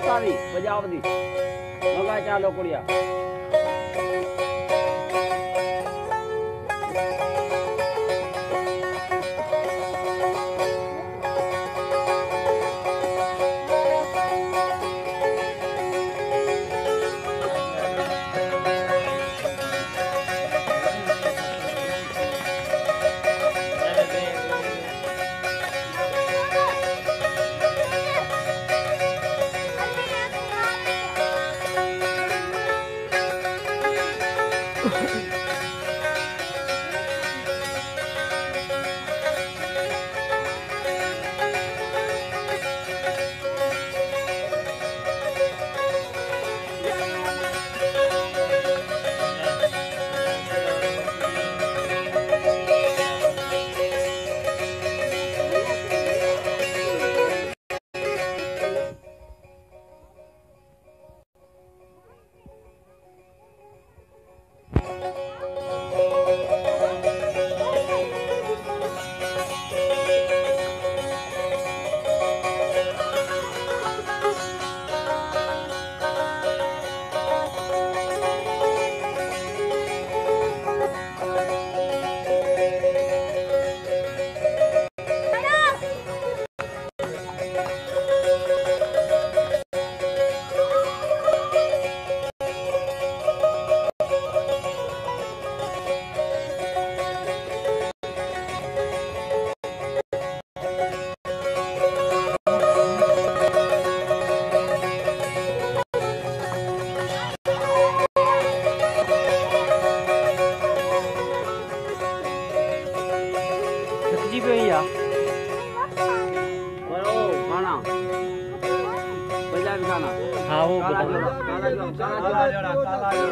बासावी बजाव दी मगा चालो कुड़िया जी पे या करो गाना बजा भी गाना हाँ वो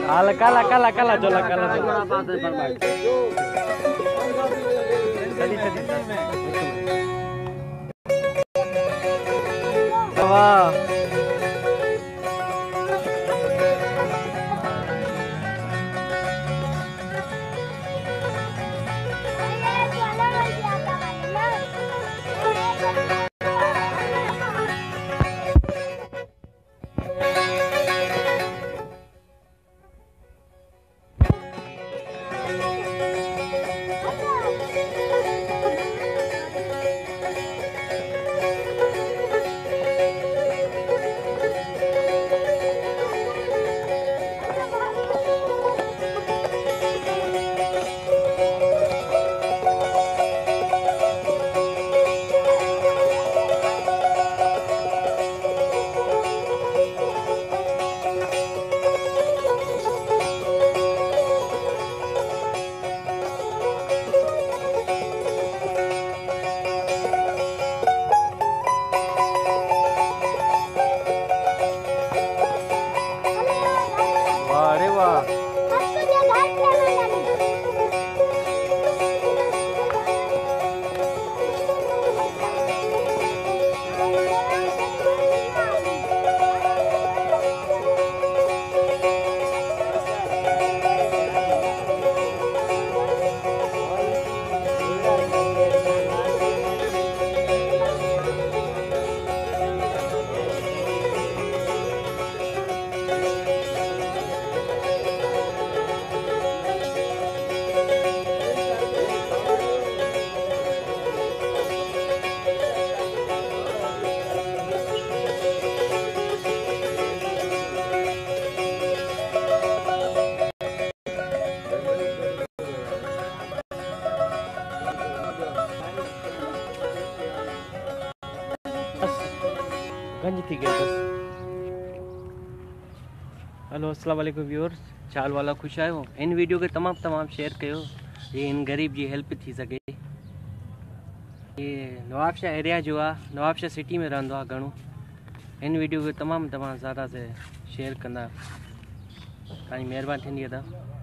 काला काला काला काला जोला काला जोला बात है फरमाइश चली चली वाह अरे वाह गंज थी गया बस। हेलो अस्सलाम वालेकुम व्यूअर्स, चाल वाला खुश आयो इन वीडियो के तमाम शेयर कयो ये इन गरीब जी हेल्प थी सके। ये नवाबशाह एरिया जो आहे नवाबशाह सिटी में रहंदो आहे घणो। इन वीडियो के तमाम ज़्यादा से शेयर कंदा, तव्हांजी महिरबानी थींदी अथव।